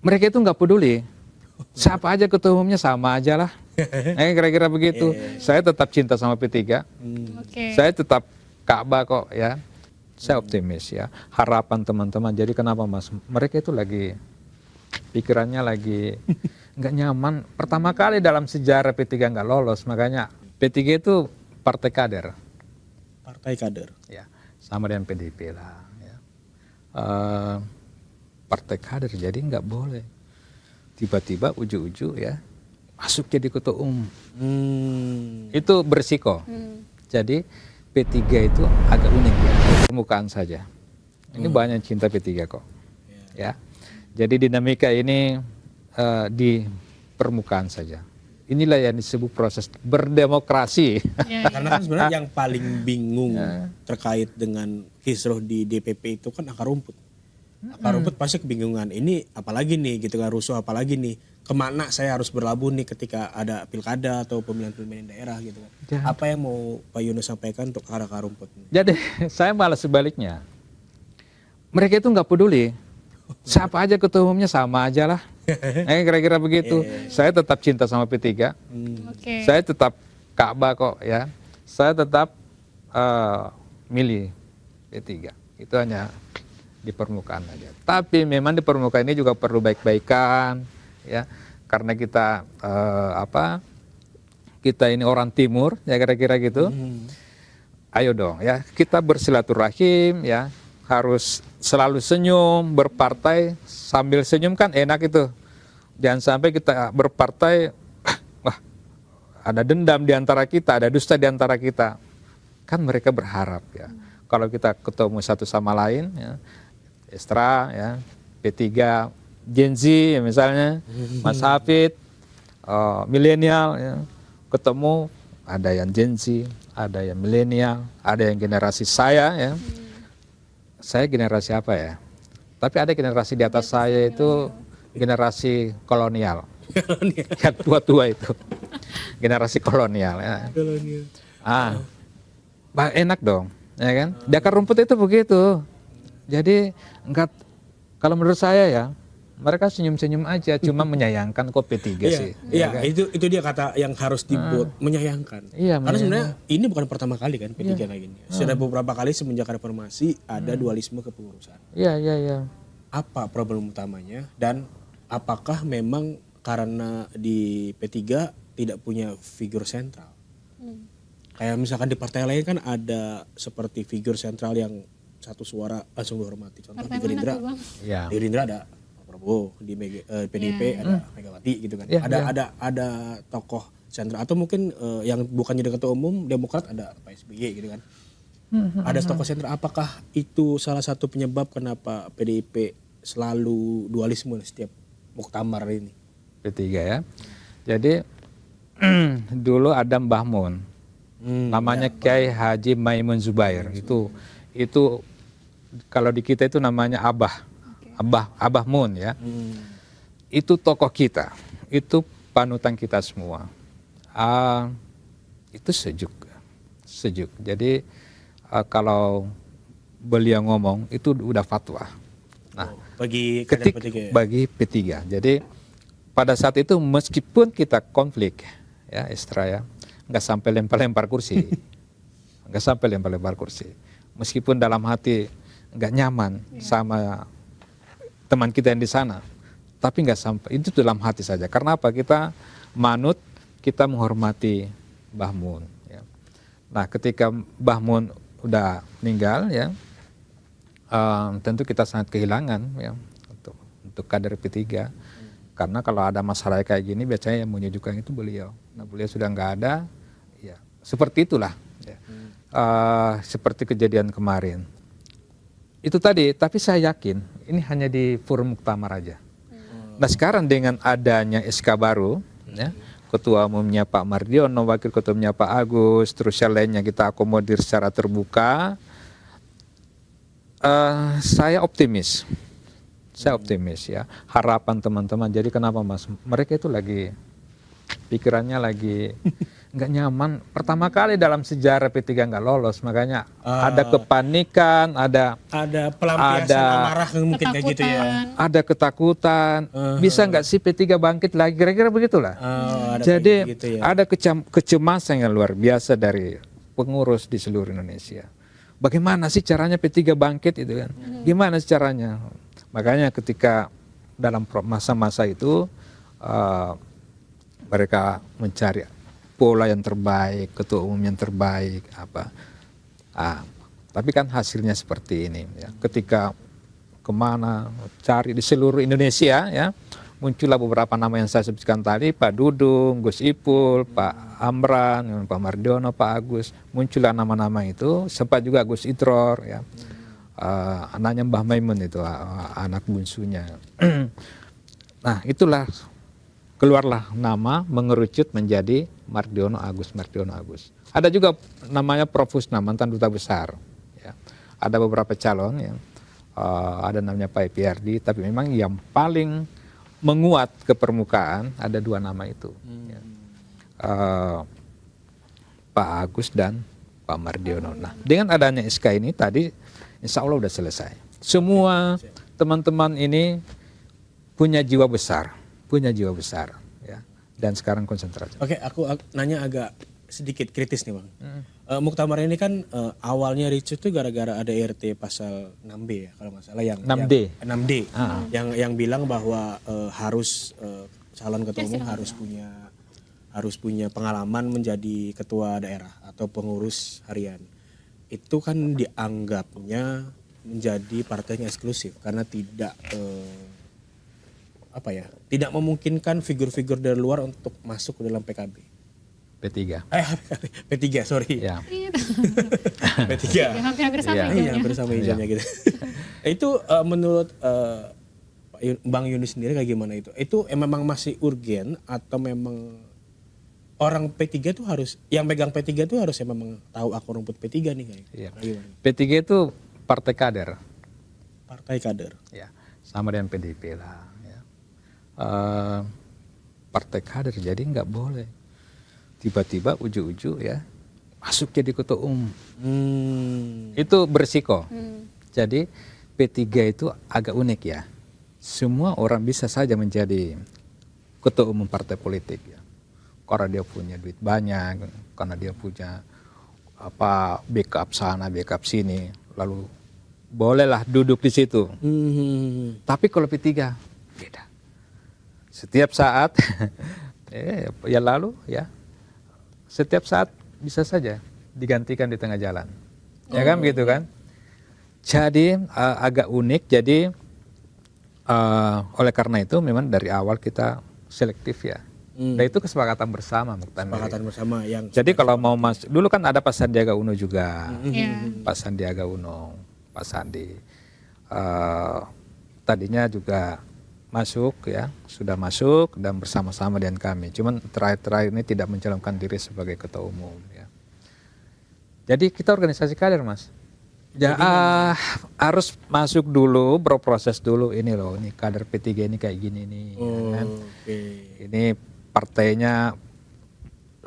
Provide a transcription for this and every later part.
mereka itu nggak peduli. Siapa aja ketua umumnya sama aja lah. Kira-kira begitu. Saya tetap cinta sama P3. Saya tetap Ka'bah kok ya. Saya optimis ya. Harapan teman-teman. Jadi kenapa Mas? Mereka itu lagi pikirannya lagi nggak nyaman. Pertama kali dalam sejarah P3 nggak lolos. Makanya P3 itu partai kader. Partai kader. Ya, sama dengan PDIP lah. Ya. Partai kader. Jadi nggak boleh tiba-tiba ujuk-ujuk ya masuk jadi ketua umum. Itu berisiko. Jadi P3 itu agak unik ya, permukaan saja. Ini banyak cinta P3 kok. Ya. Jadi dinamika ini di permukaan saja. Inilah yang disebut proses berdemokrasi. Karena kan sebenarnya yang paling bingung terkait dengan kisruh di DPP itu kan akar rumput. Akar rumput pasti kebingungan. Ini apalagi nih gitu kan, rusuh apalagi nih. Kemana saya harus berlabuh nih ketika ada pilkada atau pemilihan-pemilihan daerah gitu kan. Apa yang mau Pak Yunus sampaikan untuk akar rumput? Jadi saya malah sebaliknya. Mereka itu nggak peduli. Siapa aja ketua umumnya sama aja lah. Kira-kira begitu. Saya tetap cinta sama P3. Saya tetap Ka'bah kok ya. Saya tetap milih P3. Itu hanya di permukaan aja. Tapi memang di permukaan ini juga perlu baik-baikan ya. Karena kita kita ini orang timur ya kira-kira gitu. Ayo dong ya, kita bersilaturahim ya. Harus selalu senyum, berpartai sambil senyum kan enak itu. Jangan sampai kita berpartai wah ada dendam di antara kita, ada dusta di antara kita. Kan mereka berharap ya. Kalau kita ketemu satu sama lain ya, Estra ya, P3, Gen Z ya misalnya, Mas Hafid, milenial ya, ketemu ada yang Gen Z, ada yang milenial, ada yang generasi saya ya. Saya generasi apa ya? Tapi ada generasi di atas saya itu generasi kolonial. Yang tua-tua itu. Generasi kolonial ya. Enak dong, ya kan? Di akar rumput itu begitu. Jadi enggak, kalau menurut saya ya, mereka senyum-senyum aja, cuma menyayangkan kok P3 sih. Iya, kan? itu dia kata yang harus dibuat, menyayangkan. Iya, karena sebenarnya ini bukan pertama kali kan P3 kayak gini. Sudah beberapa kali semenjak reformasi ada dualisme kepengurusan. Iya. Apa problem utamanya dan apakah memang karena di P3 tidak punya figur sentral? Kayak misalkan di partai lain kan ada seperti figur sentral yang satu suara langsung dihormati. Contoh di Gerindra. Di Gerindra ada Prabowo, di PDIP ada Megawati gitu kan. Ada tokoh sentral atau mungkin yang bukan jadi ketua umum Demokrat ada Pak SBY gitu kan. Ada tokoh sentral. Apakah itu salah satu penyebab kenapa PDIP selalu dualisme setiap muktamar ini? P3 ya. Jadi dulu ada Mbah Mun. Namanya Kiai Haji Maimun Zubair. Itu kalau di kita itu namanya Abah Mun ya. Itu tokoh kita, itu panutan kita semua. Itu sejuk. Jadi kalau beliau ngomong itu udah fatwa. Nah, bagi P3. Jadi pada saat itu meskipun kita konflik ya Estra ya, nggak sampai lempar-lempar kursi. Meskipun dalam hati nggak nyaman sama teman kita yang di sana, tapi nggak sampai, itu dalam hati saja. Karena apa? Kita manut, kita menghormati Mbah Mun. Ya. Nah, ketika Mbah Mun udah meninggal, ya, tentu kita sangat kehilangan ya untuk kader P3. Karena kalau ada masalah kayak gini, biasanya yang menyejukkan itu beliau. Nah, beliau sudah nggak ada, ya seperti itulah. Ya. Seperti kejadian kemarin. Itu tadi, tapi saya yakin ini hanya di forum muktamar aja. Nah sekarang dengan adanya SK baru, ya, ketua umumnya Pak Mardiono, wakil ketua umumnya Pak Agus, terus yang lainnya kita akomodir secara terbuka, saya optimis ya. Harapan teman-teman, jadi kenapa Mas? Mereka itu lagi, pikirannya lagi nggak nyaman. Pertama kali dalam sejarah P3 nggak lolos, makanya ada kepanikan, ada pelampiasan amarah mungkin kayak gitu ya. ada ketakutan. Bisa nggak sih P3 bangkit lagi? Kira-kira begitulah. Jadi kayak gitu ya. ada kecemasan yang luar biasa dari pengurus di seluruh Indonesia. Bagaimana sih caranya P3 bangkit itu kan? Gimana sih caranya? Makanya ketika dalam masa-masa itu mereka mencari pola yang terbaik, ketua umum yang terbaik, apa. Tapi kan hasilnya seperti ini. Ya. Ketika kemana cari di seluruh Indonesia, ya muncullah beberapa nama yang saya sebutkan tadi, Pak Dudung, Gus Ipul, Pak Amran, Pak Mardiono, Pak Agus, muncullah nama-nama itu. Sempat juga Gus Itror, ya. Anaknya Mbah Maimun itu, anak bungsunya. Nah itulah keluarlah nama mengerucut menjadi Mardiono Agus. Ada juga namanya Prof. Husna, mantan duta besar. Ya. Ada beberapa calon yang ada namanya Pak Epierdi, tapi memang yang paling menguat ke permukaan ada dua nama itu. Ya. Pak Agus dan Pak Mardiono. Nah dengan adanya SK ini tadi insya Allah udah selesai. Semua teman-teman ini punya jiwa besar ya, dan sekarang konsentrasi. Oke, aku nanya agak sedikit kritis nih Bang. Muktamar ini kan awalnya ricu tuh gara-gara ada RT pasal 6B ya kalau nggak salah, yang 6D. 6D yang bilang bahwa harus calon ketua umum harus punya pengalaman menjadi ketua daerah atau pengurus harian. Itu kan dianggapnya menjadi partai yang eksklusif karena tidak tidak memungkinkan figur-figur dari luar untuk masuk ke dalam PKB. P3. P3, sorry. Ya. P3. Hampir sama Iya, hampir sama hijaunya gitu. Itu menurut Bang Yuni sendiri kayak gimana itu? Itu memang masih urgen atau memang orang P3 tuh harus, yang pegang P3 tuh harus memang tahu akar rumput P3 nih kayak. Iya. Gimana? P3 itu partai kader. Partai kader. Ya, sama dengan PDIP lah. Ya. Partai kader, jadi nggak boleh tiba-tiba ujuk-ujuk ya masuk jadi ketua umum. Itu berisiko. Jadi P3 itu agak unik ya. Semua orang bisa saja menjadi ketua umum partai politik ya. Karena dia punya duit banyak, karena dia punya backup sana, backup sini, lalu bolehlah duduk di situ. Tapi kalau P3 beda. Setiap saat ya lalu ya setiap saat bisa saja digantikan di tengah jalan. Ya kan begitu kan? Jadi agak unik. Jadi oleh karena itu memang dari awal kita selektif ya. Dan itu kesepakatan bersama. Kesepakatan bersama yang. Jadi kalau mau masuk, dulu kan ada Pak Sandiaga Uno juga. Yeah. Pak Sandiaga Uno, Pak Sandi. Tadinya juga masuk ya, sudah masuk dan bersama-sama dengan kami. Cuman terakhir ini tidak mencalonkan diri sebagai ketua umum ya. Jadi kita organisasi kader Mas. Ya harus masuk dulu, berproses dulu ini loh, ini kader P3 ini kayak gini nih. Ya kan? Ini partainya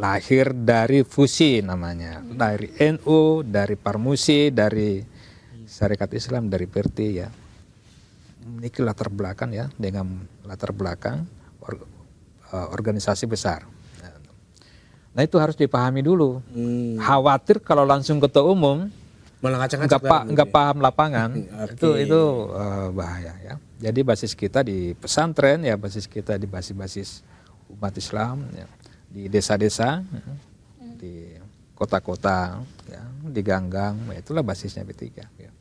lahir dari fusi namanya, dari NU, dari Parmusi, dari Syarikat Islam, dari Perti ya. Ini latar belakang ya, dengan latar belakang organisasi besar. Nah itu harus dipahami dulu. Khawatir kalau langsung ketua umum malah nggak paham lapangan, itu bahaya ya. Jadi basis kita di pesantren ya, basis kita di basis umat Islam ya, di desa-desa, di kota-kota, ya, di ganggang, ya, itulah basisnya P3. Ya.